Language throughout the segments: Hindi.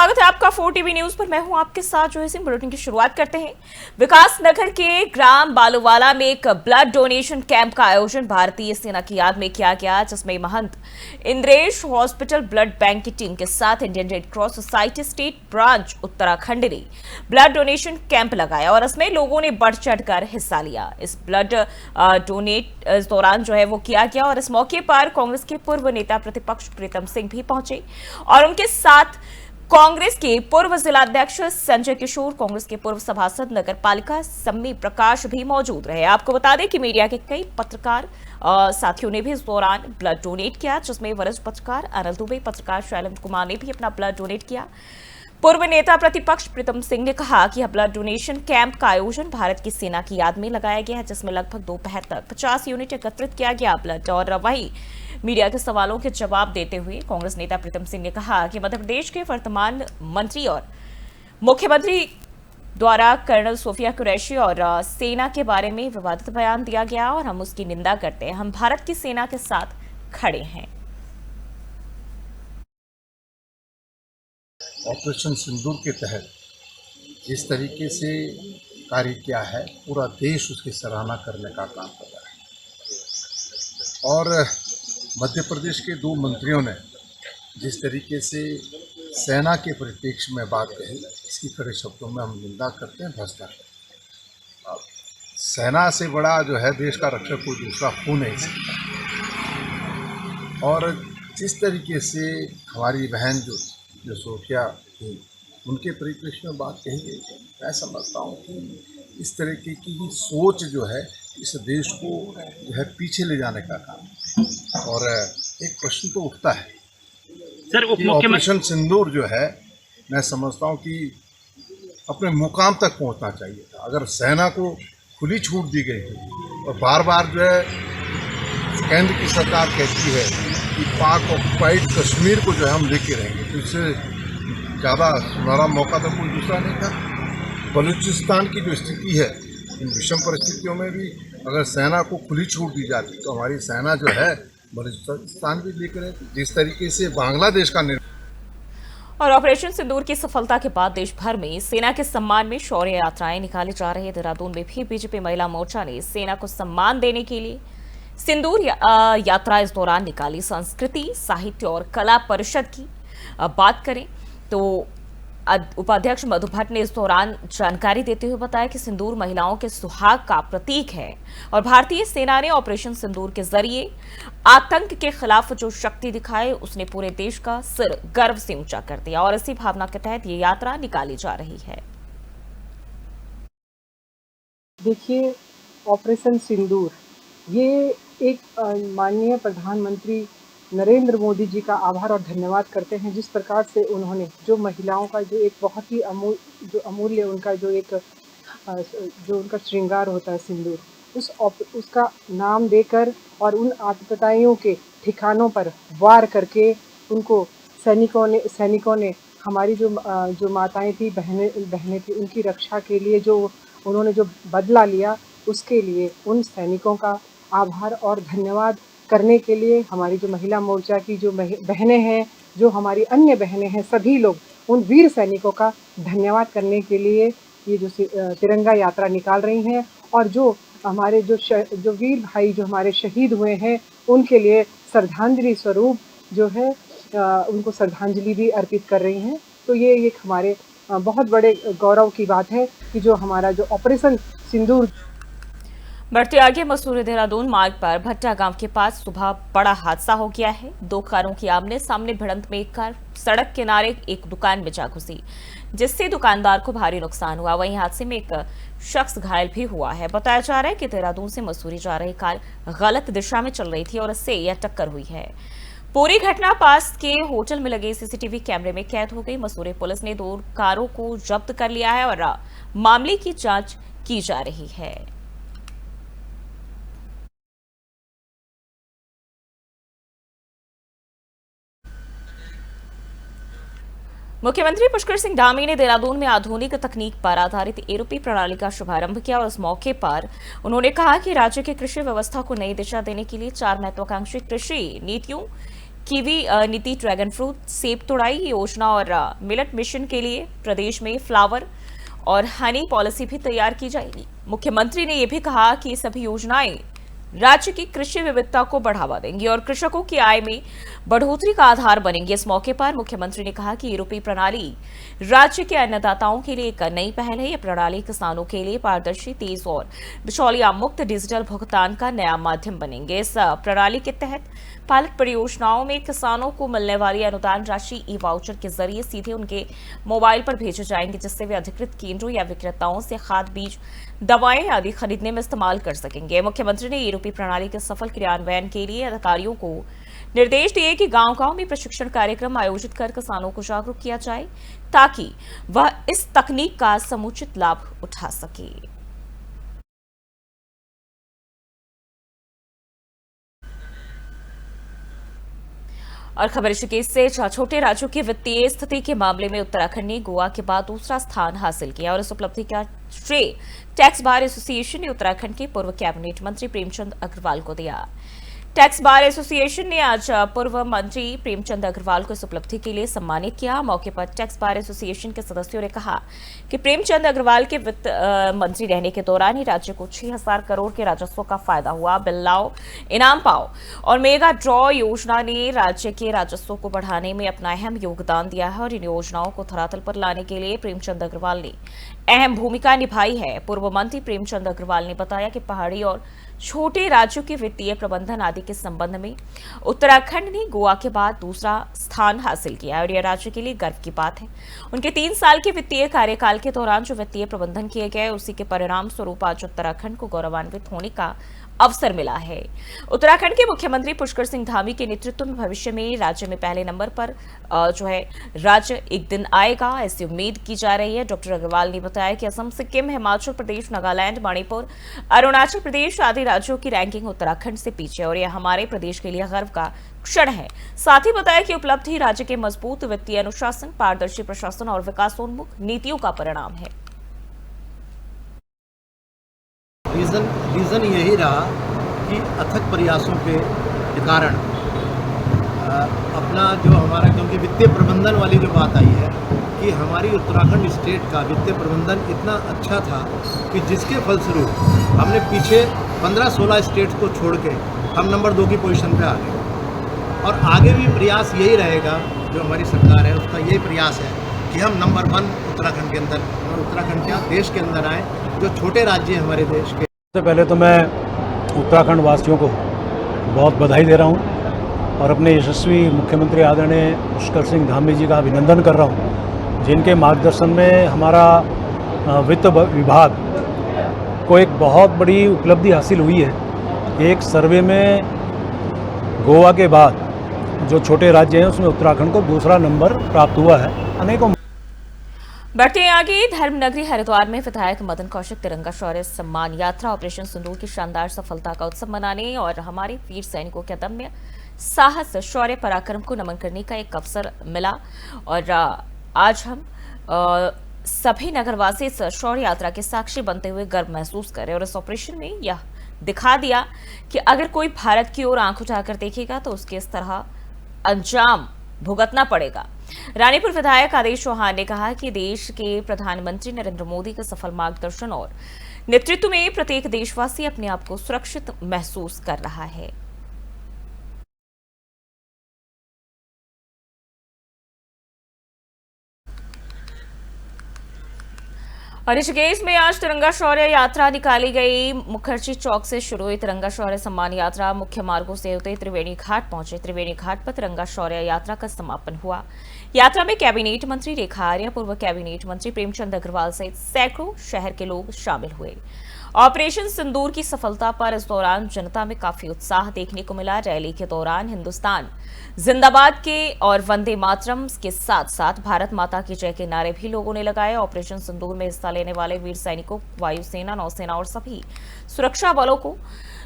स्वागत है आपका 4 टीवी न्यूज पर। मैं हूं आपके साथ जो है इस बुलेटिन की शुरुआत करते हैं। विकास नगर के ग्राम बालूवाला में एक ब्लड डोनेशन कैंप का आयोजन भारतीय सेना की याद में किया गया, जिसमें महंत इंद्रेश हॉस्पिटल ब्लड बैंक की टीम के साथ Indian red cross society state branch Uttarakhand ने ब्लड डोनेशन कैंप लगाया और इसमें लोगों ने बढ़ चढ़कर हिस्सा लिया। इस ब्लड डोनेट इस दौरान जो है वो किया गया और इस मौके पर कांग्रेस के पूर्व नेता प्रतिपक्ष प्रीतम सिंह भी पहुंचे और उनके साथ कांग्रेस के पूर्व जिलाध्यक्ष संजय किशोर, कांग्रेस के पूर्व सभासद नगर पालिका सम्मी प्रकाश भी मौजूद रहे। आपको बता दें कि मीडिया के कई पत्रकार साथियों ने भी इस दौरान ब्लड डोनेट किया, जिसमें वरिष्ठ पत्रकार अनिल दुबे, पत्रकार शैलेंद्र कुमार ने भी अपना ब्लड डोनेट किया। पूर्व नेता प्रतिपक्ष प्रीतम सिंह ने कहा कि ब्लड डोनेशन कैंप का आयोजन भारत की सेना की याद में लगाया गया है, जिसमें लगभग दोपहर तक 50 यूनिट एकत्रित किया गया ब्लड। और वहीं मीडिया के सवालों के जवाब देते हुए कांग्रेस नेता प्रीतम सिंह ने कहा कि मध्य प्रदेश के वर्तमान मंत्री और मुख्यमंत्री द्वारा कर्नल सोफिया कुरैशी और सेना के बारे में विवादित बयान दिया गया और हम उसकी निंदा करते हैं। हम भारत की सेना के साथ खड़े हैं। ऑपरेशन सिंदूर के तहत जिस तरीके से कार्य किया है, पूरा देश उसकी सराहना करने का काम कर रहा है। और मध्य प्रदेश के दो मंत्रियों ने जिस तरीके से सेना के परिप्रेक्ष्य में बात कही, इसकी कड़े शब्दों में हम निंदा करते हैं, भ्रष्टा करते हैं। सेना से बड़ा जो है देश का रक्षक कोई दूसरा हो नहीं सकता। और जिस तरीके से हमारी बहन जो सोफिया थी, उनके परिप्रेक्ष्य में बात कही गई, मैं समझता हूँ कि इस तरीके की सोच जो है इस देश को जो है पीछे ले जाने का काम। और एक प्रश्न तो उठता है सर, ऑपरेशन सिंदूर जो है, मैं समझता हूँ कि अपने मुकाम तक पहुँचना चाहिए था। अगर सेना को खुली छूट दी गई थी और बार बार जो है केंद्र की सरकार कहती है कि पाक ऑक्युपाइड कश्मीर को जो है हम लेके रहेंगे, तो इससे ज़्यादा सुनहरा मौका तो कोई दूसरा नहीं था। बलूचिस्तान की जो स्थिति है, इन विषम परिस्थितियों में भी अगर सेना को खुली छूट दी जाती तो हमारी सेना जो है बलूचिस्तान भी लेकर रहती। जिस तरीके से बांग्लादेश का और ऑपरेशन सिंदूर की सफलता के बाद देश भर में सेना के सम्मान में शौर्य यात्राएं निकाली जा रही है। देहरादून में भी बीजेपी महिला मोर्चा ने सेना को सम्मान देने के लिए सिंदूर यात्रा इस दौरान निकाली। संस्कृति, साहित्य और कला परिषद की बात करें तो उपाध्यक्ष मधु भट्ट ने इस दौरान जानकारी देते हुए बताया कि सिंदूर महिलाओं के सुहाग का प्रतीक है और भारतीय सेना ने ऑपरेशन सिंदूर के जरिए आतंक के खिलाफ जो शक्ति दिखाई, उसने पूरे देश का सिर गर्व से ऊंचा कर दिया और इसी भावना के तहत ये यात्रा निकाली जा रही है। देखिए, ऑपरेशन सिंदूर ये एक माननीय प्रधानमंत्री नरेंद्र मोदी जी का आभार और धन्यवाद करते हैं, जिस प्रकार से उन्होंने जो महिलाओं का जो एक बहुत ही अमूल्य उनका जो उनका श्रृंगार होता है सिंदूर, उसका नाम देकर और उन आतताइयों के ठिकानों पर वार करके उनको सैनिकों ने हमारी जो माताएं थी, बहनें थी, उनकी रक्षा के लिए जो उन्होंने जो बदला लिया, उसके लिए उन सैनिकों का आभार और धन्यवाद करने के लिए हमारी जो महिला मोर्चा की जो बहनें हैं, जो हमारी अन्य बहनें हैं, सभी लोग उन वीर सैनिकों का धन्यवाद करने के लिए ये जो तिरंगा यात्रा निकाल रही हैं और जो हमारे जो वीर भाई जो हमारे शहीद हुए हैं, उनके लिए श्रद्धांजलि स्वरूप जो है उनको श्रद्धांजलि भी अर्पित कर रही हैं। तो ये एक हमारे बहुत बड़े गौरव की बात है कि जो हमारा जो ऑपरेशन सिंदूर। बढ़ते आगे, मसूरी देहरादून मार्ग पर भट्टा गांव के पास सुबह बड़ा हादसा हो गया है। दो कारों की आमने सामने भिड़ंत में एक कार सड़क किनारे एक दुकान में जा घुसी, जिससे दुकानदार को भारी नुकसान हुआ। वहीं हादसे में एक शख्स घायल भी हुआ है। बताया जा रहा है कि देहरादून से मसूरी जा रही कार गलत दिशा में चल रही थी और इससे यह टक्कर हुई है। पूरी घटना पास के होटल में लगे सीसीटीवी कैमरे में कैद हो गई। मसूरी पुलिस ने दो कारों को जब्त कर लिया है और मामले की जांच की जा रही है। मुख्यमंत्री पुष्कर सिंह धामी ने देहरादून में आधुनिक तकनीक पर आधारित एरोपी प्रणाली का शुभारंभ किया और इस मौके पर उन्होंने कहा कि राज्य की कृषि व्यवस्था को नई दिशा देने के लिए 4 महत्वाकांक्षी कृषि नीतियों कीवी नीति, ड्रैगन फ्रूट, सेब तुड़ाई योजना और मिलेट मिशन के लिए प्रदेश में फ्लावर और हनी पॉलिसी भी तैयार की जाएगी। मुख्यमंत्री ने यह भी कहा कि ये सभी योजनाएं राज्य की कृषि विविधता को बढ़ावा देंगी और कृषकों की आय में बढ़ोतरी का आधार बनेंगे। इस मौके पर मुख्यमंत्री ने कहा कि यूरोपीय प्रणाली राज्य के अन्नदाताओं के लिए एक नई पहल है। यह प्रणाली किसानों के लिए पारदर्शी, तेज और बिचौलिया मुक्त डिजिटल भुगतान का नया माध्यम बनेंगे। इस प्रणाली के तहत पायलट परियोजनाओं में किसानों को मिलने वाली अनुदान राशि ई वाउचर के जरिए सीधे उनके मोबाइल पर भेजे जाएंगे, जिससे वे अधिकृत केंद्रों या विक्रेताओं से खाद, बीज, दवाएं आदि खरीदने में इस्तेमाल कर सकेंगे। मुख्यमंत्री ने यूरोपीय प्रणाली के सफल क्रियान्वयन के लिए अधिकारियों को निर्देश दिए कि गांव-गांव में प्रशिक्षण कार्यक्रम आयोजित कर किसानों को जागरूक किया जाए, ताकि वह इस तकनीक का समुचित लाभ उठा सके। और खबर ऋषिकेश से छोटे राज्यों की वित्तीय स्थिति के मामले में उत्तराखंड ने गोवा के बाद दूसरा स्थान हासिल किया और इस उपलब्धि का श्रेय टैक्स बार एसोसिएशन ने उत्तराखंड के पूर्व कैबिनेट मंत्री प्रेमचंद अग्रवाल को दिया। टैक्स बार एसोसिएशन ने आज पूर्व मंत्री प्रेमचंद अग्रवाल को इस उपलब्धि के लिए सम्मानित किया। मौके पर टैक्स बार एसोसिएशन के सदस्यों ने कहा कि प्रेमचंद अग्रवाल के वित्त मंत्री रहने के दौरान ही राज्य को 6,000 करोड़ के राजस्व का फायदा हुआ। बिल लाओ, इनाम पाओ और मेगा ड्रॉ योजना ने राज्य के राजस्व को बढ़ाने में अपना अहम योगदान दिया है और इन योजनाओं को धरातल पर लाने के लिए प्रेमचंद अग्रवाल ने अहम भूमिका निभाई है। पूर्व मंत्री प्रेमचंद अग्रवाल ने बताया कि पहाड़ी और छोटे राज्यों के वित्तीय प्रबंधन आदि के संबंध में उत्तराखंड ने गोवा के बाद दूसरा स्थान हासिल किया और यह राज्य के लिए गर्व की बात है। उनके 3 साल के वित्तीय कार्यकाल के दौरान जो वित्तीय प्रबंधन किए गए, उसी के परिणाम स्वरूप आज उत्तराखंड को गौरवान्वित होने का अवसर मिला है। उत्तराखंड के मुख्यमंत्री पुष्कर सिंह धामी के नेतृत्व में भविष्य में राज्य में पहले नंबर पर राज्य एक दिन आएगा, ऐसी उम्मीद की जा रही है। डॉक्टर अग्रवाल ने बताया कि असम, सिक्किम, हिमाचल प्रदेश, नागालैंड, मणिपुर, अरुणाचल प्रदेश आदि राज्यों की रैंकिंग उत्तराखंड से पीछे और यह हमारे प्रदेश के लिए गर्व का क्षण है। साथ ही बताया कि उपलब्धि राज्य के मजबूत वित्तीय अनुशासन, पारदर्शी प्रशासन और विकासोन्मुख नीतियों का परिणाम है। रीज़न यही रहा कि अथक प्रयासों के कारण अपना जो हमारा, क्योंकि वित्तीय प्रबंधन वाली जो बात आई है कि हमारी उत्तराखंड स्टेट का वित्तीय प्रबंधन इतना अच्छा था कि जिसके फलस्वरूप हमने पीछे 15-16 स्टेट्स को छोड़ के हम नंबर 2 की पोजीशन पे आ गए और आगे भी प्रयास यही रहेगा। जो हमारी सरकार है उसका यही प्रयास है कि हम नंबर 1 उत्तराखंड के अंदर और उत्तराखंड क्या देश के अंदर आए, जो छोटे राज्य हैं हमारे देश के। सबसे पहले तो मैं उत्तराखंड वासियों को बहुत बधाई दे रहा हूं और अपने यशस्वी मुख्यमंत्री आदरणीय पुष्कर सिंह धामी जी का अभिनंदन कर रहा हूं, जिनके मार्गदर्शन में हमारा वित्त विभाग को एक बहुत बड़ी उपलब्धि हासिल हुई है। एक सर्वे में गोवा के बाद जो छोटे राज्य हैं उसमें उत्तराखंड को दूसरा नंबर प्राप्त हुआ है। अनेकों बढ़ते हैं आगे। धर्मनगरी हरिद्वार में विधायक मदन कौशिक तिरंगा शौर्य सम्मान यात्रा ऑपरेशन सिंदूर की शानदार सफलता का उत्सव मनाने और हमारे वीर सैनिकों के अदम्य साहस, शौर्य, पराक्रम को नमन करने का एक अवसर मिला और आज हम सभी नगरवासी इस शौर्य यात्रा के साक्षी बनते हुए गर्व महसूस कर रहे हैं और इस ऑपरेशन में यह दिखा दिया कि अगर कोई भारत की ओर आंख उठाकर देखेगा तो उसके इस तरह अंजाम भुगतना पड़ेगा। रानीपुर विधायक आदेश चौहान ने कहा कि देश के प्रधानमंत्री नरेंद्र मोदी के सफल मार्गदर्शन और नेतृत्व में प्रत्येक देशवासी अपने आप को सुरक्षित महसूस कर रहा है। और ऋषिकेश में आज तिरंगा शौर्य यात्रा निकाली गई। मुखर्जी चौक से शुरू हुई तिरंगा शौर्य सम्मान यात्रा मुख्य मार्गों से होते त्रिवेणी घाट पहुंचे। त्रिवेणी घाट पर तिरंगा शौर्य यात्रा का समापन हुआ। यात्रा में कैबिनेट मंत्री रेखा आर्या, पूर्व कैबिनेट मंत्री प्रेमचंद अग्रवाल सहित सैकड़ों शहर के लोग शामिल हुए। ऑपरेशन सिंदूर की सफलता पर इस दौरान जनता में काफी उत्साह देखने को मिला। रैली के दौरान हिंदुस्तान जिंदाबाद के और वंदे मातरम के साथ साथ भारत माता की जय के नारे भी लोगों ने लगाए। ऑपरेशन सिंदूर में हिस्सा लेने वाले वीर सैनिकों, वायुसेना, नौसेना और सभी सुरक्षा बलों को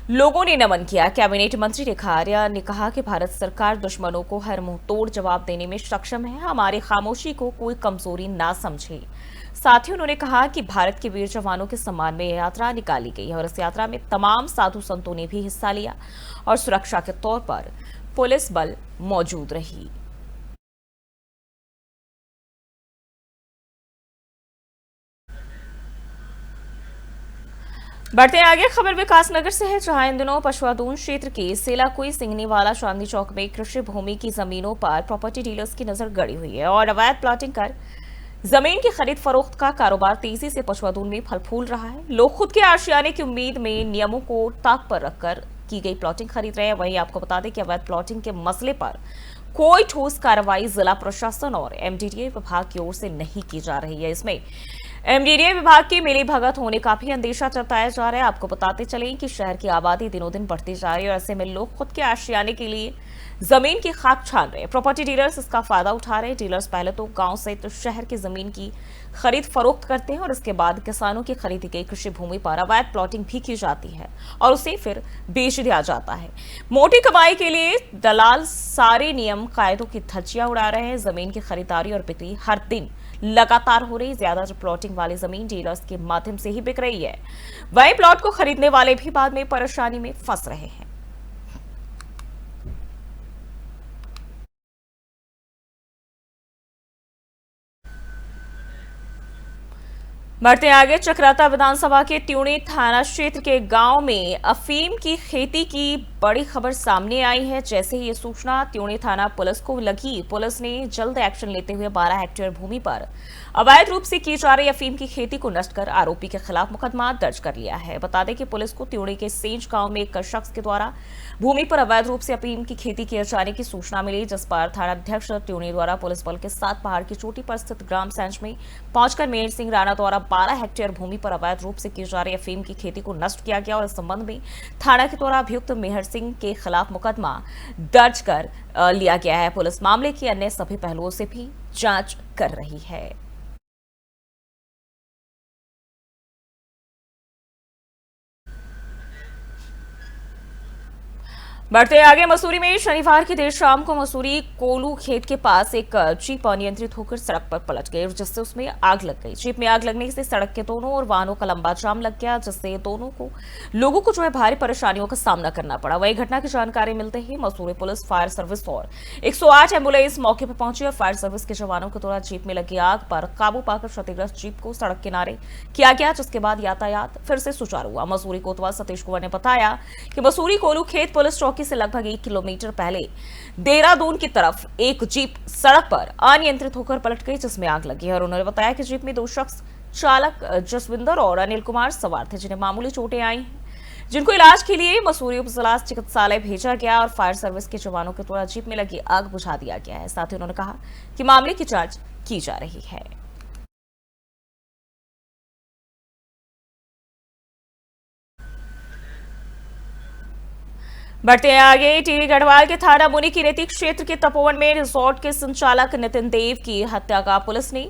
लोगों ने नमन किया। कैबिनेट मंत्री रेखा आर्या ने कहा कि भारत सरकार दुश्मनों को हर मुंह तोड़ जवाब देने में सक्षम है। हमारी खामोशी को कोई कमजोरी ना समझे। साथ ही उन्होंने कहा कि भारत के वीर जवानों के सम्मान में यह यात्रा निकाली गई है और इस यात्रा में तमाम साधु संतों ने भी हिस्सा लिया और सुरक्षा के तौर पर पुलिस बल मौजूद रही। बढ़ते आगे, खबर विकासनगर से है, जहां इन दिनों पशुआदून क्षेत्र के सेलाकुई सिंगनीवाला चांदनी चौक में कृषि भूमि की जमीनों पर प्रॉपर्टी डीलर्स की नजर गड़ी हुई है और अवैध प्लॉटिंग कर जमीन की खरीद फरोख्त का कारोबार तेजी से पशुआदून में फल फूल रहा है। लोग खुद के आशियाने की उम्मीद में नियमों को ताक पर रखकर की गई प्लॉटिंग खरीद रहे हैं। वहीं आपको बता दें कि अवैध प्लॉटिंग के मसले पर कोई ठोस कार्रवाई जिला प्रशासन और एमडीडीए विभाग की ओर से नहीं की जा रही है। इसमें एमडीडीए विभाग की मिलीभगत होने का भी अंदेशा जताया जा रहा है। आपको बताते चलें कि शहर की आबादी दिनों दिन बढ़ती जा रही है और ऐसे में लोग खुद के आशियाने के लिए जमीन की खाक छान रहे हैं। प्रॉपर्टी डीलर्स इसका फायदा उठा रहे हैं। डीलर्स पहले तो गांव सहित शहर की जमीन की खरीद फरोख्त करते हैं और इसके बाद किसानों की खरीदी गई कृषि भूमि पर अवैध प्लॉटिंग भी की जाती है और उसे फिर बेच दिया जाता है। मोटी कमाई के लिए दलाल सारे नियम कायदों की धज्जियां उड़ा रहे हैं। जमीन की खरीदारी और बिक्री हर दिन लगातार हो रही। ज्यादातर प्लॉटिंग वाली जमीन डीलर्स के माध्यम से ही बिक रही है। वहीं प्लॉट को खरीदने वाले भी बाद में परेशानी में फंस रहे हैं। बढ़ते आगे, चक्राता विधानसभा के त्यूणी थाना क्षेत्र के गांव में अफीम की खेती की बड़ी खबर सामने आई है। जैसे ही ये सूचना त्यूणी थाना पुलिस को लगी, पुलिस ने जल्द एक्शन लेते हुए 12 हेक्टेयर भूमि पर अवैध रूप से की जा रही अफीम की खेती को नष्ट कर आरोपी के खिलाफ मुकदमा दर्ज कर लिया है। बता दें कि पुलिस को त्यूणी के सेंज गांव में एक शख्स के द्वारा भूमि पर अवैध रूप से अफीम की खेती किए जाने की सूचना मिली, जिस पर थानाध्यक्ष त्यूणी द्वारा पुलिस बल के साथ पहाड़ की चोटी पर स्थित ग्राम सेंज में पहुंचकर मेहर सिंह राणा द्वारा 12 हेक्टेयर भूमि पर अवैध रूप से की जा रही अफीम की खेती को नष्ट किया गया और इस संबंध में थाना के द्वारा अभियुक्त मेहर सिंह के खिलाफ मुकदमा दर्ज कर लिया गया है। पुलिस मामले की अन्य सभी पहलुओं से भी जांच कर रही है। बढ़ते आगे, मसूरी में शनिवार की देर शाम को मसूरी कोलू खेत के पास एक जीप अनियंत्रित होकर सड़क पर पलट गई, जिससे उसमें आग लग गई। जीप में आग लगने से सड़क के दोनों ओर वाहनों का लंबा जाम लग गया, जिससे लोगों को भारी परेशानियों का सामना करना पड़ा। वही घटना की जानकारी मिलते ही मसूरी पुलिस, फायर सर्विस और 108 एम्बुलेंस मौके पर पहुंची और फायर सर्विस के जवानों के द्वारा जीप में लगी आग पर काबू पाकर क्षतिग्रस्त जीप को सड़क किनारे किया गया, जिसके बाद यातायात फिर से सुचारू हुआ। मसूरी कोतवाल सतीश कुमार ने बताया कि मसूरी कोलू खेत पुलिस चौकी से लगभग 1 किलोमीटर पहले देहरादून की तरफ एक जीप सड़क पर अनियंत्रित होकर पलट गई, जिसमें आग लगी है। और उन्होंने बताया कि जीप में 2 शख्स चालक जसविंदर और अनिल कुमार सवार थे, जिन्हें मामूली चोटें आई हैं, जिनको इलाज के लिए मसूरी उप जिला चिकित्सालय भेजा गया और फायर सर्विस के जवानों के द्वारा जीप में लगी आग बुझा दिया गया है। साथ ही उन्होंने कहा कि मामले की जांच की जा रही है। बढ़ते हैं आगे, टीवी गढ़वाल के थाना मुनि की रेती क्षेत्र के तपोवन में रिजॉर्ट के संचालक नितिन देव की हत्या का पुलिस ने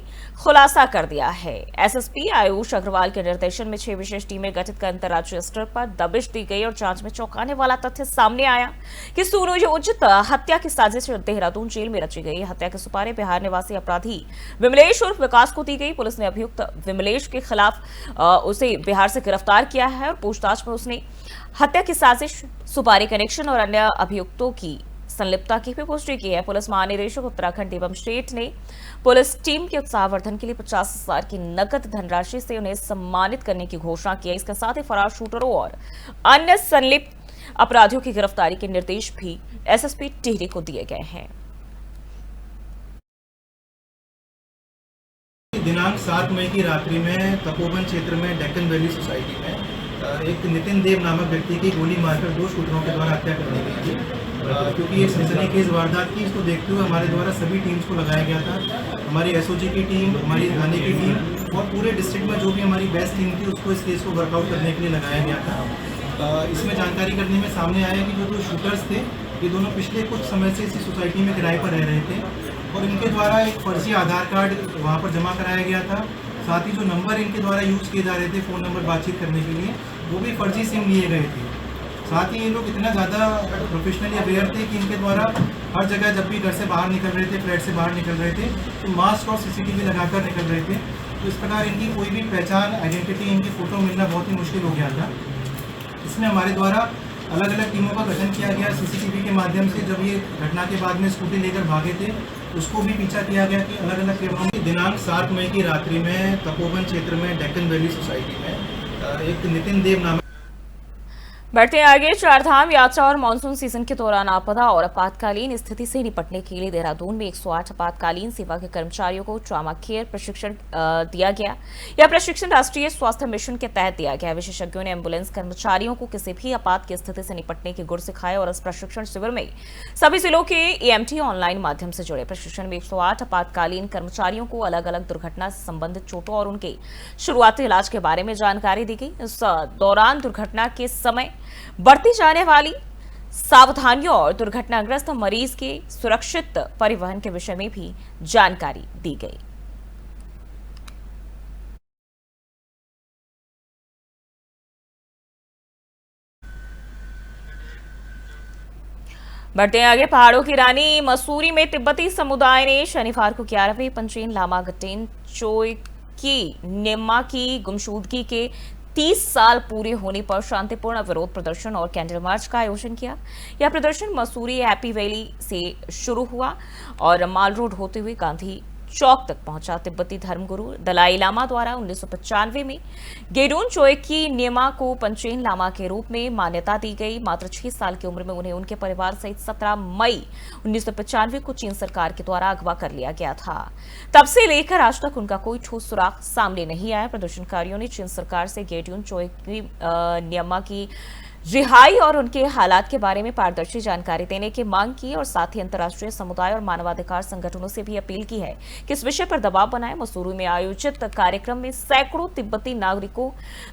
खुलासा कर दिया है। एसएसपी आयुष अग्रवाल के निर्देशन में 6 विशेष टीमें गठित कर अंतर्राज्यीय स्तर पर दबिश दी गई और जांच में चौंकाने वाला तथ्य सामने आया कि सुनियोजित हत्या की साजिश देहरादून जेल में रची गई। हत्या के सुपारी बिहार निवासी अपराधी विमलेश उर्फ विकास को दी गई। पुलिस ने अभियुक्त विमलेश के खिलाफ उसे बिहार से गिरफ्तार किया है और पूछताछ में उसने हत्या की साजिश, सुपारी कनेक्शन और अन्य अभियुक्तों की संलिप्तता की भी पुष्टि की है। पुलिस महानिदेशक उत्तराखंड एवं स्टेट ने पुलिस टीम के उत्साहवर्धन के लिए 50,000 की नकद धनराशि से उन्हें सम्मानित करने की घोषणा की है। इसके साथ ही फरार शूटरों और अन्य संलिप्त अपराधियों की गिरफ्तारी के निर्देश भी एसएसपी टिहरी को दिए गए हैं। दिनांक 7 मई की रात्रि में तपोवन क्षेत्र में डेक्कन वैली सोसाइटी में एक नितिन देव नामक व्यक्ति की गोली मारकर 2 शूटरों के द्वारा हत्या कर दी गई थी। क्योंकि ये सनसनीखेज वारदात थी, इसको देखते हुए हमारे द्वारा सभी टीम्स को लगाया गया था। हमारी एसओजी की टीम, हमारी थाने की टीम और पूरे डिस्ट्रिक्ट में जो भी हमारी बेस्ट टीम थी, उसको इस केस को वर्कआउट करने के लिए लगाया गया था। इसमें जानकारी करने में सामने आया कि जो 2 शूटर्स थे, ये दोनों पिछले कुछ समय से इसी सोसाइटी में किराए पर रह रहे थे और इनके द्वारा एक फर्जी आधार कार्ड वहाँ पर जमा कराया गया था। साथ ही जो नंबर इनके द्वारा यूज़ किए जा रहे थे फ़ोन नंबर बातचीत करने के लिए, वो भी फर्जी सिम लिए गए थे। साथ ही ये लोग इतना ज़्यादा प्रोफेशनली अवेयर थे कि इनके द्वारा हर जगह जब भी घर से बाहर निकल रहे थे, फ्लैट से बाहर निकल रहे थे, तो मास्क और सीसीटीवी लगाकर निकल रहे थे। तो इस प्रकार इनकी कोई भी पहचान, आइडेंटिटी, इनकी फ़ोटो मिलना बहुत ही मुश्किल हो गया था। इसमें हमारे द्वारा अलग अलग टीमों का गठन किया गया। सीसीटीवी के माध्यम से जब ये घटना के बाद में स्कूटी लेकर भागे थे उसको भी पीछा किया गया कि अलग अलग टीमों में। दिनांक 7 मई की रात्रि में तपोवन क्षेत्र में डेक्कन वैली सोसाइटी में एक नितिन देव नाम बढ़ते हैं आगे। चारधाम यात्रा और मानसून सीजन के दौरान आपदा और आपातकालीन स्थिति से निपटने के लिए देहरादून में 108 आपातकालीन सेवा के कर्मचारियों को ट्रॉमा केयर प्रशिक्षण दिया गया। यह प्रशिक्षण राष्ट्रीय स्वास्थ्य मिशन के तहत दिया गया। विशेषज्ञों ने एम्बुलेंस कर्मचारियों को किसी भी आपात की स्थिति से निपटने के गुर सिखाए और इस प्रशिक्षण शिविर में सभी जिलों के एएमटी ऑनलाइन माध्यम से जुड़े। प्रशिक्षण में 108 आपातकालीन कर्मचारियों को अलग अलग दुर्घटना से संबंधित चोटों और उनके शुरुआती इलाज के बारे में जानकारी दी गई। इस दौरान दुर्घटना के समय बरती जाने वाली सावधानियों और दुर्घटनाग्रस्त मरीज के सुरक्षित परिवहन के विषय में भी जानकारी दी गई। बढ़ते हैं आगे। पहाड़ों की रानी मसूरी में तिब्बती समुदाय ने शनिवार को 11वें पंचेन लामा गटेन चोइकी नेम्मा की गुमशुदगी के 30 साल पूरे होने पर शांतिपूर्ण विरोध प्रदर्शन और कैंडल मार्च का आयोजन किया। यह प्रदर्शन मसूरी हैप्पी वैली से शुरू हुआ और माल रोड होते हुए गांधी चौक तक पहुंचा। तिब्बती धर्मगुरु दलाई लामा द्वारा 1995 में गेडोन चोइकी नेमा को पंचेन लामा के रूप में मान्यता दी गई। मात्र 6 साल की उम्र में उन्हें उनके परिवार सहित 17 मई 1995 को चीन सरकार के द्वारा अगवा कर लिया गया था। तब से लेकर आज तक उनका कोई ठोस सुराग सामने नहीं आया। प्रदर्शनकारियों ने चीन सरकार से गेडोन चोइकी नेमा की रिहाई और उनके हालात के बारे में पारदर्शी जानकारी देने की मांग की और साथ ही अंतर्राष्ट्रीय समुदाय और मानवाधिकार संगठनों से भी अपील की है कि इस विषय पर दबाव बनाएं। मसूरी में आयोजित कार्यक्रम में सैकड़ों तिब्बती नागरिकों,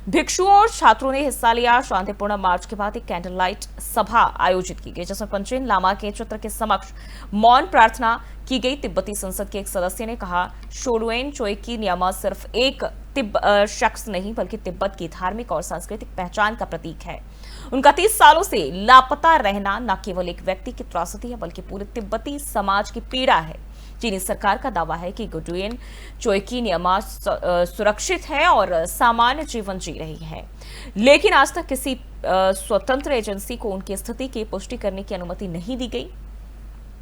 भिक्षुओं और छात्रों ने हिस्सा लिया। शांतिपूर्ण मार्च के बाद एक कैंडल लाइट सभा आयोजित की गई जिसमें पंचेन लामा के चित्र के समक्ष मौन प्रार्थना की गई। तिब्बती संसद के एक सदस्य ने कहा, शोलुएन चोइकी नेमा सिर्फ एक शख्स नहीं बल्कि तिब्बत की धार्मिक और सांस्कृतिक पहचान का प्रतीक है। उनका 30 सालों से लापता रहना न केवल एक व्यक्ति की त्रासदी है बल्कि पूरे तिब्बती समाज की पीड़ा है। चीनी सरकार का दावा है कि गेडोन चोइकी नेमा सुरक्षित है और सामान्य जीवन जी रही है, लेकिन आज तक किसी स्वतंत्र एजेंसी को उनकी स्थिति की पुष्टि करने की अनुमति नहीं दी गई।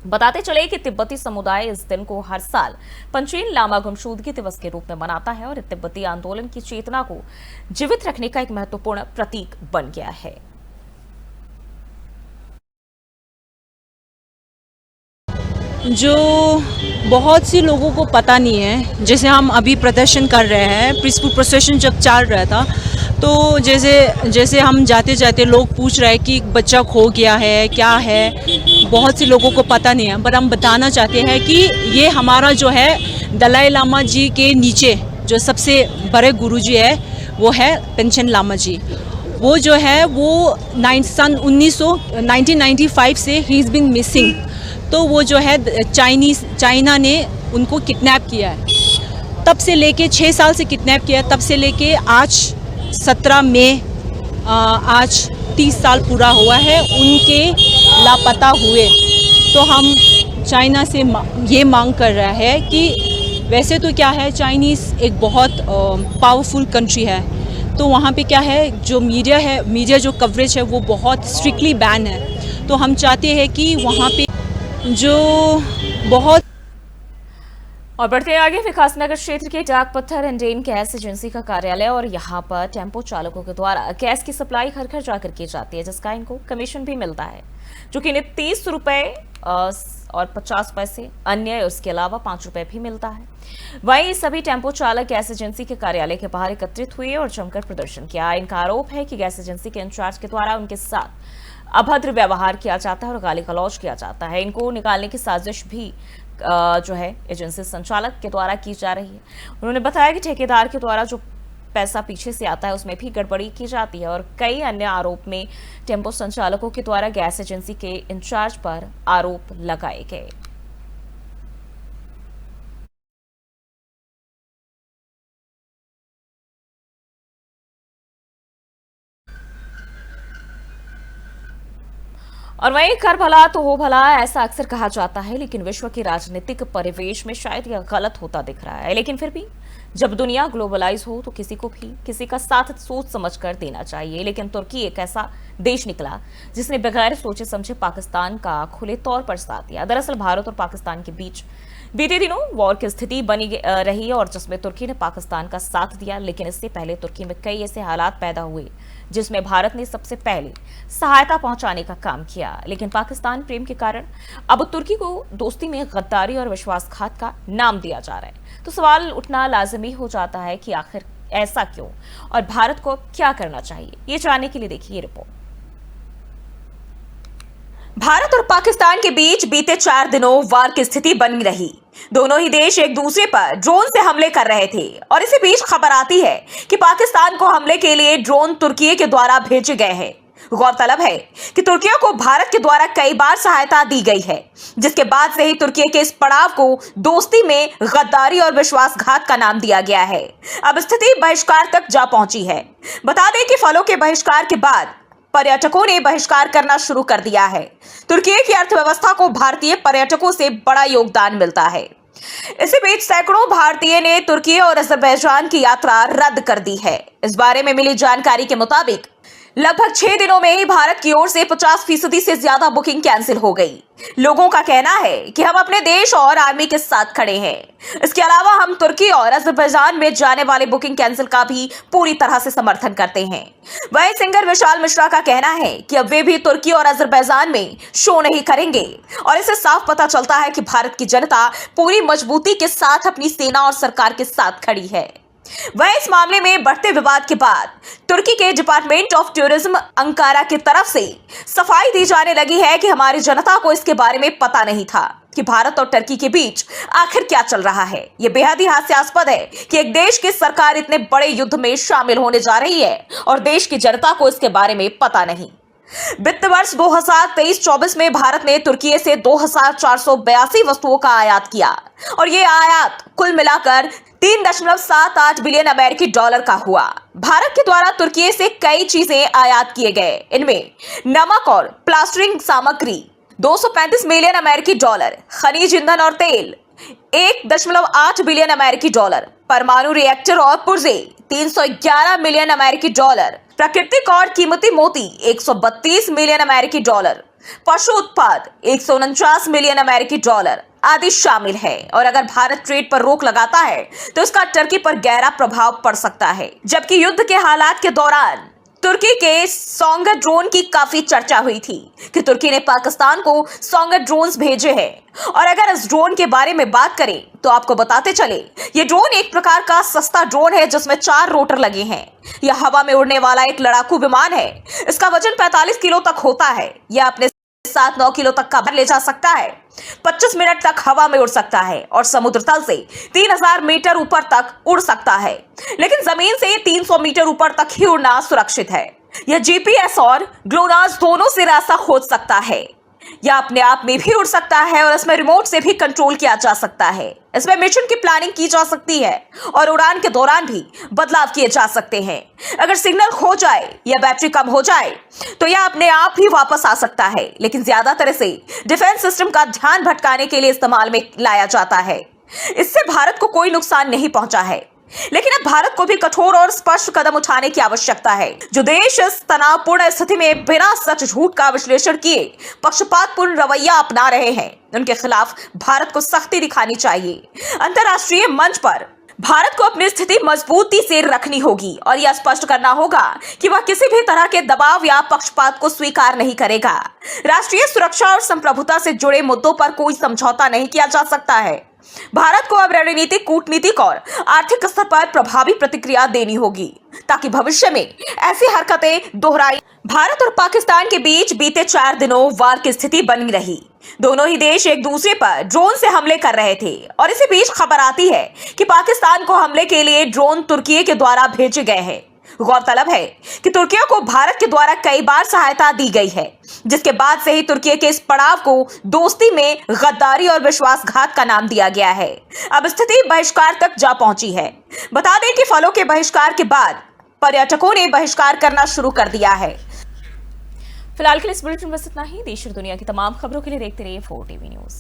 बताते चले कि तिब्बती समुदाय इस दिन को हर साल पंचेन लामा गुमशुदगी दिवस के रूप में मनाता है और तिब्बती आंदोलन की चेतना को जीवित रखने का एक महत्वपूर्ण प्रतीक बन गया है। जो बहुत से लोगों को पता नहीं है, जैसे हम अभी प्रदर्शन कर रहे हैं, पीसफुल प्रोसेशन जब चल रहा था तो जैसे हम जाते जाते लोग पूछ रहे हैं कि बच्चा खो गया है, क्या है, बहुत से लोगों को पता नहीं है। पर हम बताना चाहते हैं कि ये हमारा जो है दलाई लामा जी के नीचे जो सबसे बड़े गुरुजी है वो है पंचेन लामा जी। वो जो है वो 1995 से ही इज़ बीन मिसिंग। तो वो जो है चाइना ने उनको किडनैप किया है, तब से लेके 6 साल से किडनैप किया, तब से लेके आज 17 मई आज 30 साल पूरा हुआ है उनके लापता हुए। तो हम चाइना से ये मांग कर रहा है कि वैसे तो क्या है, चाइनीज़ एक बहुत पावरफुल कंट्री है, तो वहाँ पे क्या है, जो मीडिया जो कवरेज है वो बहुत स्ट्रिक्टली बैन है। तो हम चाहते हैं कि वहाँ पे जो बहुत। और बढ़ते आगे। विकासनगर क्षेत्र के डाक पत्थर इंडेन गैस एजेंसी का कार्यालय और यहां पर टेम्पो चालकों के द्वारा गैस की सप्लाई घर घर जाकर की जाती है, जिसका इनको कमीशन भी मिलता है, जो कि इन्हें 30 रुपए और 50 पैसे, अन्य उसके अलावा 5 रुपए भी मिलता है। वहीं सभी टेम्पो चालक गैस एजेंसी के कार्यालय के बाहर एकत्रित हुए और जमकर प्रदर्शन किया। इनका आरोप है कि गैस एजेंसी के इंचार्ज के द्वारा उनके साथ अभद्र व्यवहार किया जाता है और गाली गलौज किया जाता है। इनको निकालने की साजिश भी जो है एजेंसी संचालक के द्वारा की जा रही है। उन्होंने बताया कि ठेकेदार के द्वारा जो पैसा पीछे से आता है उसमें भी गड़बड़ी की जाती है और कई अन्य आरोप में टेम्पो संचालकों के द्वारा गैस एजेंसी के इंचार्ज पर आरोप लगाए गए। और वहीं कर भला तो हो भला, ऐसा अक्सर कहा जाता है, लेकिन विश्व के राजनीतिक परिवेश में शायद यह गलत होता दिख रहा है। लेकिन फिर भी जब दुनिया ग्लोबलाइज हो तो किसी को भी किसी का साथ सोच समझ कर देना चाहिए, लेकिन तुर्की एक ऐसा देश निकला जिसने बगैर सोचे समझे पाकिस्तान का खुले तौर पर साथ दिया। दरअसल भारत और पाकिस्तान के बीच बीते दिनों वॉर की स्थिति बनी रही और जिसमें तुर्की ने पाकिस्तान का साथ दिया, लेकिन इससे पहले तुर्की में कई ऐसे हालात पैदा हुए जिसमें भारत ने सबसे पहले सहायता पहुंचाने का काम किया। लेकिन पाकिस्तान प्रेम के कारण अब तुर्की को दोस्ती में गद्दारी और विश्वासघात का नाम दिया जा रहा है। तो सवाल उठना लाजमी हो जाता है कि आखिर ऐसा क्यों और भारत को क्या करना चाहिए। ये जानने के लिए देखिए रिपोर्ट। भारत और पाकिस्तान के बीच बीते 4 दिनों वार की स्थिति बनी रही। दोनों ही देश एक दूसरे पर ड्रोन से हमले कर रहे थे और इसी बीच खबर आती है कि पाकिस्तान को हमले के लिए ड्रोन तुर्की के द्वारा भेजे गए हैं। गौरतलब है कि तुर्की को भारत के द्वारा कई बार सहायता दी गई है, जिसके बाद से ही तुर्की के इस पड़ाव को दोस्ती में गद्दारी और विश्वासघात का नाम दिया गया है। अब स्थिति बहिष्कार तक जा पहुंची है। बता दें कि फलों के बहिष्कार के बाद पर्यटकों ने बहिष्कार करना शुरू कर दिया है। तुर्की की अर्थव्यवस्था को भारतीय पर्यटकों से बड़ा योगदान मिलता है। इसी बीच सैकड़ों भारतीय ने तुर्की और अजरबैजान की यात्रा रद्द कर दी है। इस बारे में मिली जानकारी के मुताबिक लगभग 6 दिनों में ही भारत की ओर से 50% से ज्यादा बुकिंग कैंसिल हो गई। लोगों का कहना है कि हम अपने देश और आर्मी के साथ खड़े हैं। इसके अलावा हम तुर्की और अजरबैजान में जाने वाले बुकिंग कैंसिल का भी पूरी तरह से समर्थन करते हैं। वहीं सिंगर विशाल मिश्रा का कहना है कि अब वे भी तुर्की और अजरबैजान में शो नहीं करेंगे और इससे साफ पता चलता है कि भारत की जनता पूरी मजबूती के साथ अपनी सेना और सरकार के साथ खड़ी है। वह इस मामले में बढ़ते विवाद के बाद तुर्की के डिपार्टमेंट ऑफ टूरिज्म अंकारा की तरफ से सफाई दी जाने लगी है कि हमारी जनता को इसके बारे में पता नहीं था कि भारत और तुर्की के बीच आखिर क्या चल रहा है। यह बेहद ही हास्यास्पद है कि एक देश की सरकार इतने बड़े युद्ध में शामिल होने जा रही है और देश की जनता को इसके बारे में पता नहीं। वित्त वर्ष 2023-24 में भारत ने तुर्की से 2482 वस्तुओं का आयात किया और ये आयात कुल मिलाकर 3.78 बिलियन अमेरिकी डॉलर का हुआ। भारत के द्वारा तुर्की से कई चीजें आयात किए गए। इनमें नमक और प्लास्टरिंग सामग्री 235 मिलियन अमेरिकी डॉलर, खनिज ईंधन और तेल 1.8 बिलियन अमेरिकी डॉलर, परमाणु रिएक्टर और पुर्जे 311 मिलियन अमेरिकी डॉलर, प्राकृतिक और कीमती मोती 132 मिलियन अमेरिकी डॉलर, पशु उत्पाद 149 मिलियन अमेरिकी डॉलर आदि शामिल है। और अगर भारत ट्रेड पर रोक लगाता है तो इसका तुर्की पर गहरा प्रभाव पड़ सकता है। जबकि युद्ध के हालात के दौरान तुर्की के सोंगर ड्रोन की काफी चर्चा हुई थी कि तुर्की ने पाकिस्तान को सोंगर ड्रोन्स भेजे हैं। और अगर इस ड्रोन के बारे में बात करें तो आपको बताते चले, ये ड्रोन एक प्रकार का सस्ता ड्रोन है जिसमें 4 रोटर लगे हैं। यह हवा में उड़ने वाला एक लड़ाकू विमान है। इसका वजन 45 किलो तक होता है। यह अपने साथ 9 किलो तक का भार ले जा सकता है, 25 मिनट तक हवा में उड़ सकता है और समुद्र तल से 3000 मीटर ऊपर तक उड़ सकता है। लेकिन जमीन से 300 मीटर ऊपर तक ही उड़ना सुरक्षित है। यह जीपीएस और ग्लोनास दोनों से रास्ता खोज सकता है। यह अपने आप में भी उड़ सकता है और इसमें रिमोट से भी कंट्रोल किया जा सकता है। इसमें मिशन की प्लानिंग की जा सकती है और उड़ान के दौरान भी बदलाव किए जा सकते हैं। अगर सिग्नल खो जाए या बैटरी कम हो जाए तो यह अपने आप ही वापस आ सकता है। लेकिन ज्यादातर इसे डिफेंस सिस्टम का ध्यान भटकाने के लिए इस्तेमाल में लाया जाता है। इससे भारत को कोई नुकसान नहीं पहुंचा है, लेकिन अब भारत को भी कठोर और स्पष्ट कदम उठाने की आवश्यकता है। जो देश इस तनावपूर्ण स्थिति में बिना सच झूठ का विश्लेषण किए पक्षपातपूर्ण रवैया अपना रहे हैं, उनके खिलाफ भारत को सख्ती दिखानी चाहिए। अंतर्राष्ट्रीय मंच पर भारत को अपनी स्थिति मजबूती से रखनी होगी और यह स्पष्ट करना होगा कि वह किसी भी तरह के दबाव या पक्षपात को स्वीकार नहीं करेगा। राष्ट्रीय सुरक्षा और संप्रभुता से जुड़े मुद्दों पर कोई समझौता नहीं किया जा सकता है। भारत को अब रणनीतिक, कूटनीतिक और आर्थिक स्तर पर प्रभावी प्रतिक्रिया देनी होगी ताकि भविष्य में ऐसी हरकतें दोहराई। भारत और पाकिस्तान के बीच बीते 4 दिनों वार की स्थिति बनी रही। दोनों ही देश एक दूसरे पर ड्रोन से हमले कर रहे थे और इसी बीच खबर आती है कि पाकिस्तान को हमले के लिए ड्रोन तुर्की के द्वारा भेजे गए हैं। गौरतलब है कि तुर्की को भारत के द्वारा कई बार सहायता दी गई है, जिसके बाद से ही तुर्की के इस पड़ाव को दोस्ती में गद्दारी और विश्वासघात का नाम दिया गया है। अब स्थिति बहिष्कार तक जा पहुंची है। बता दें कि फलों के बहिष्कार के बाद पर्यटकों ने बहिष्कार करना शुरू कर दिया है। फिलहाल के लिए इस बुलेटिन में बस इतना ही। देश और दुनिया की तमाम खबरों के लिए देखते रहिए 4 TV न्यूज।